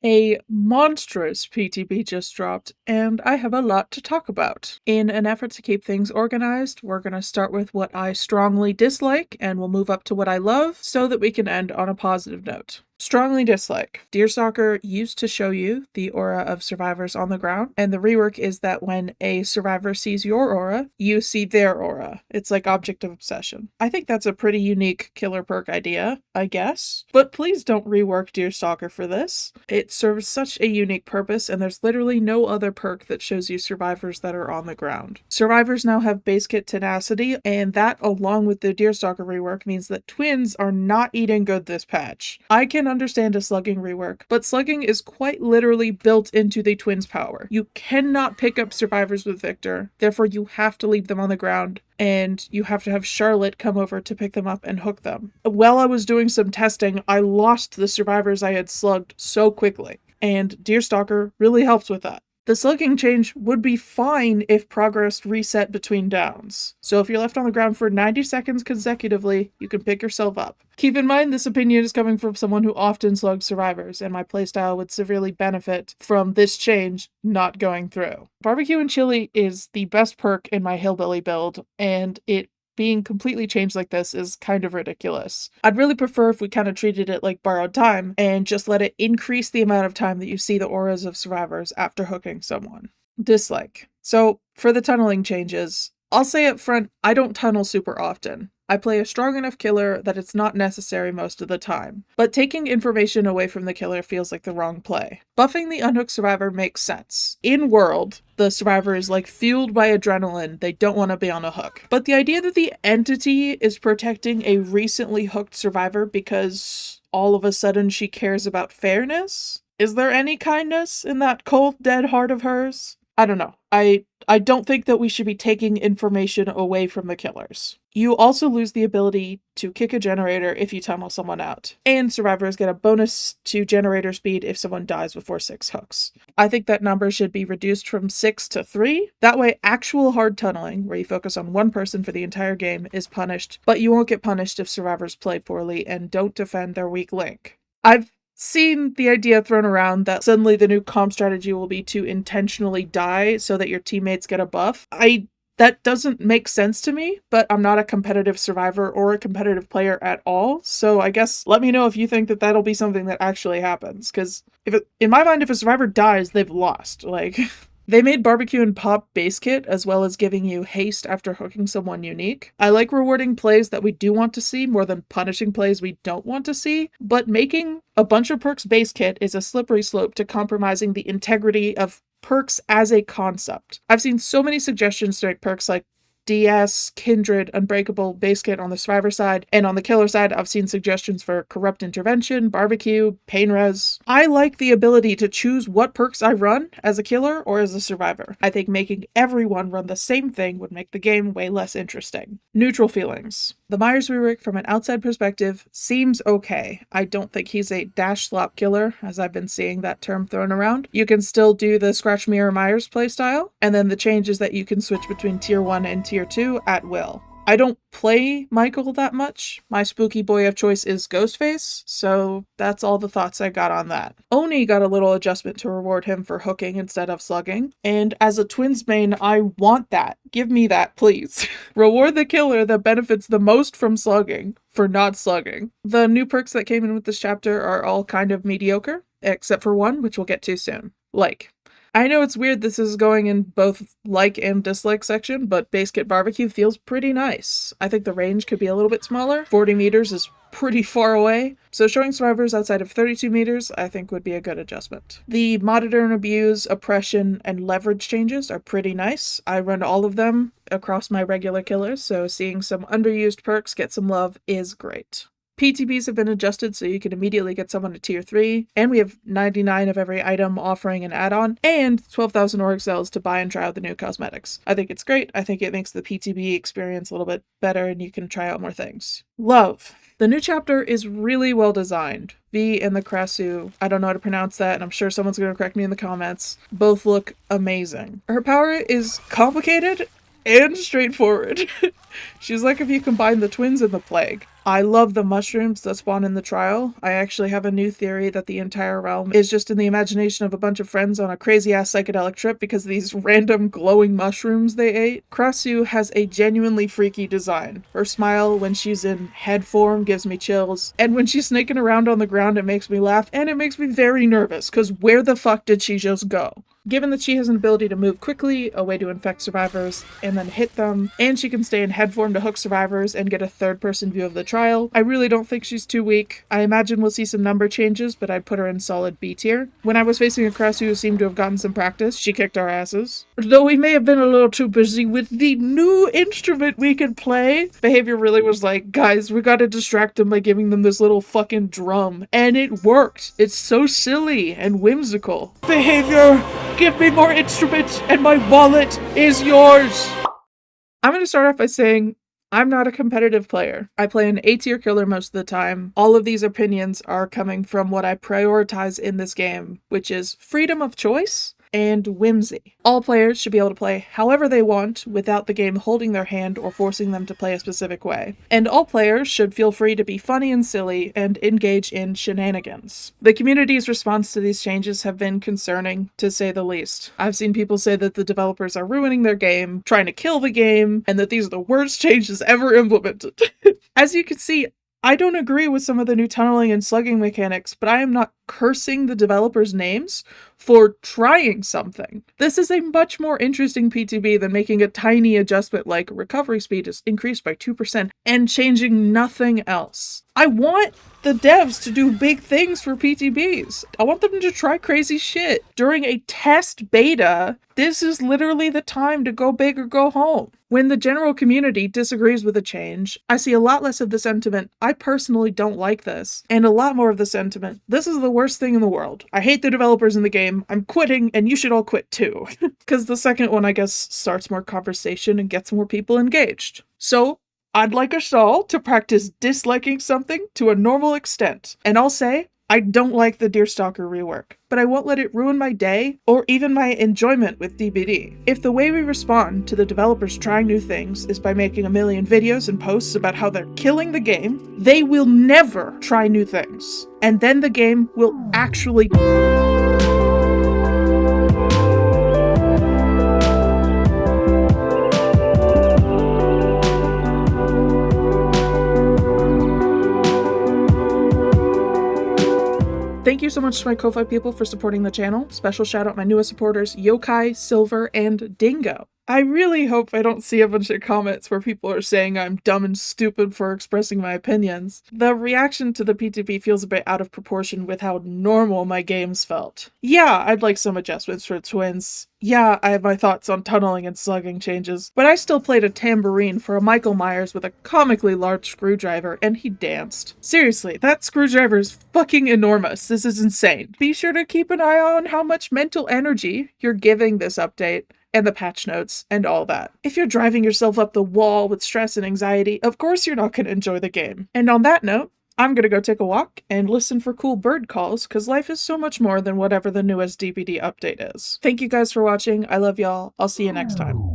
A monstrous PTB just dropped, and I have a lot to talk about. In an effort to keep things organized, we're going to start with what I strongly dislike, and we'll move up to what I love, so that we can end on a positive note. Strongly dislike. Deerstalker used to show you the aura of survivors on the ground, and the rework is that when a survivor sees your aura, you see their aura. It's like object of obsession. I think that's a pretty unique killer perk idea, I guess. But please don't rework Deerstalker for this. It serves such a unique purpose, and there's literally no other perk that shows you survivors that are on the ground. Survivors now have base kit tenacity, and that, along with the Deerstalker rework, means that twins are not eating good this patch. I can understand a slugging rework, but slugging is quite literally built into the twins' power. You cannot pick up survivors with Victor, therefore you have to leave them on the ground, and you have to have Charlotte come over to pick them up and hook them. While I was doing some testing, I lost the survivors I had slugged so quickly, and Deerstalker really helps with that. The slugging change would be fine if progress reset between downs. So if you're left on the ground for 90 seconds consecutively, you can pick yourself up. Keep in mind this opinion is coming from someone who often slugs survivors, and my playstyle would severely benefit from this change not going through. Barbecue and chili is the best perk in my hillbilly build, and it being completely changed like this is kind of ridiculous. I'd really prefer if we kind of treated it like borrowed time and just let it increase the amount of time that you see the auras of survivors after hooking someone. Dislike. So for the tunneling changes, I'll say up front, I don't tunnel super often. I play a strong enough killer that it's not necessary most of the time, but taking information away from the killer feels like the wrong play. Buffing the unhooked survivor makes sense. In world, the survivor is like fueled by adrenaline, they don't want to be on a hook. But the idea that the entity is protecting a recently hooked survivor because all of a sudden she cares about fairness? Is there any kindness in that cold, dead heart of hers? I don't know. I don't think that we should be taking information away from the killers. You also lose the ability to kick a generator if you tunnel someone out. And survivors get a bonus to generator speed if someone dies before 6 hooks. I think that number should be reduced from 6 to 3. That way actual hard tunneling, where you focus on one person for the entire game, is punished, but you won't get punished if survivors play poorly and don't defend their weak link. I've seen the idea thrown around that suddenly the new comp strategy will be to intentionally die so that your teammates get a buff. That doesn't make sense to me, but I'm not a competitive survivor or a competitive player at all, so I guess let me know if you think that that'll be something that actually happens, because in my mind, if a survivor dies, they've lost. They made barbecue and pop base kit, as well as giving you haste after hooking someone unique. I like rewarding plays that we do want to see more than punishing plays we don't want to see, but making a bunch of perks base kit is a slippery slope to compromising the integrity of perks as a concept. I've seen so many suggestions to make perks like DS, Kindred, Unbreakable, base kit on the survivor side, and on the killer side, I've seen suggestions for Corrupt Intervention, Barbecue, Pain Res. I like the ability to choose what perks I run as a killer or as a survivor. I think making everyone run the same thing would make the game way less interesting. Neutral feelings. The Myers rework from an outside perspective seems okay. I don't think he's a dash slop killer, as I've been seeing that term thrown around. You can still do the Scratch Mirror Myers playstyle, and then the change is that you can switch between Tier 1 and Tier 2 at will. I don't play Michael that much. My spooky boy of choice is Ghostface, so that's all the thoughts I got on that. Oni got a little adjustment to reward him for hooking instead of slugging, and as a twins main, I want that. Give me that, please. Reward the killer that benefits the most from slugging for not slugging. The new perks that came in with this chapter are all kind of mediocre, except for one, which we'll get to soon. I know it's weird this is going in both like and dislike section, but base kit barbecue feels pretty nice. I think the range could be a little bit smaller. 40 meters is pretty far away, so showing survivors outside of 32 meters I think would be a good adjustment. The monitor and abuse, oppression, and leverage changes are pretty nice. I run all of them across my regular killers, so seeing some underused perks get some love is great. PTBs have been adjusted so you can immediately get someone to tier 3, and we have 99 of every item offering an add-on, and 12,000 org cells to buy and try out the new cosmetics. I think it's great. I think it makes the PTB experience a little bit better and you can try out more things. Love. The new chapter is really well designed. V and the Krasu, I don't know how to pronounce that, and I'm sure someone's going to correct me in the comments, both look amazing. Her power is complicated and straightforward. She's like if you combine the twins and the plague. I love the mushrooms that spawn in the trial. I actually have a new theory that the entire realm is just in the imagination of a bunch of friends on a crazy-ass psychedelic trip because of these random glowing mushrooms they ate. Krasu has a genuinely freaky design. Her smile when she's in head form gives me chills, and when she's snaking around on the ground it makes me laugh, and it makes me very nervous, because where the fuck did she just go? Given that she has an ability to move quickly, a way to infect survivors, and then hit them, and she can stay in head form to hook survivors and get a third-person view of the trial, I really don't think she's too weak. I imagine we'll see some number changes, but I'd put her in solid B tier. When I was facing a Krasu who seemed to have gotten some practice, she kicked our asses. Though we may have been a little too busy with the new instrument we could play, behavior really was like, guys, we gotta distract them by giving them this little fucking drum. And it worked. It's so silly and whimsical. Behavior! Give me more instruments and my wallet is yours! I'm going to start off by saying I'm not a competitive player. I play an A-tier killer most of the time. All of these opinions are coming from what I prioritize in this game, which is freedom of choice and whimsy. All players should be able to play however they want without the game holding their hand or forcing them to play a specific way. And all players should feel free to be funny and silly and engage in shenanigans. The community's response to these changes have been concerning, to say the least. I've seen people say that the developers are ruining their game, trying to kill the game, and that these are the worst changes ever implemented. As you can see, I don't agree with some of the new tunneling and slugging mechanics, but I am not cursing the developers' names for trying something. This is a much more interesting PTB than making a tiny adjustment like recovery speed is increased by 2% and changing nothing else. I want the devs to do big things for PTBs. I want them to try crazy shit. During a test beta, this is literally the time to go big or go home. When the general community disagrees with a change, I see a lot less of the sentiment, I personally don't like this, and a lot more of the sentiment, this is the worst thing in the world. I hate the developers in the game, I'm quitting, and you should all quit too. Because the second one, I guess, starts more conversation and gets more people engaged. So, I'd like us all to practice disliking something to a normal extent. And I'll say, I don't like the Deerstalker rework, but I won't let it ruin my day or even my enjoyment with DBD. If the way we respond to the developers trying new things is by making a million videos and posts about how they're killing the game, they will never try new things. And then the game will actually... Thank you so much to my Ko-Fi people for supporting the channel. Special shout out my newest supporters, Yokai, Silver, and Dingo. I really hope I don't see a bunch of comments where people are saying I'm dumb and stupid for expressing my opinions. The reaction to the PTB feels a bit out of proportion with how normal my games felt. Yeah, I'd like some adjustments for twins. Yeah, I have my thoughts on tunneling and slugging changes, but I still played a tambourine for a Michael Myers with a comically large screwdriver, and he danced. Seriously, that screwdriver is fucking enormous. This is insane. Be sure to keep an eye on how much mental energy you're giving this update, and the patch notes, and all that. If you're driving yourself up the wall with stress and anxiety, of course you're not going to enjoy the game. And on that note, I'm gonna go take a walk and listen for cool bird calls, because life is so much more than whatever the newest DBD update is. Thank you guys for watching, I love y'all, I'll see you next time.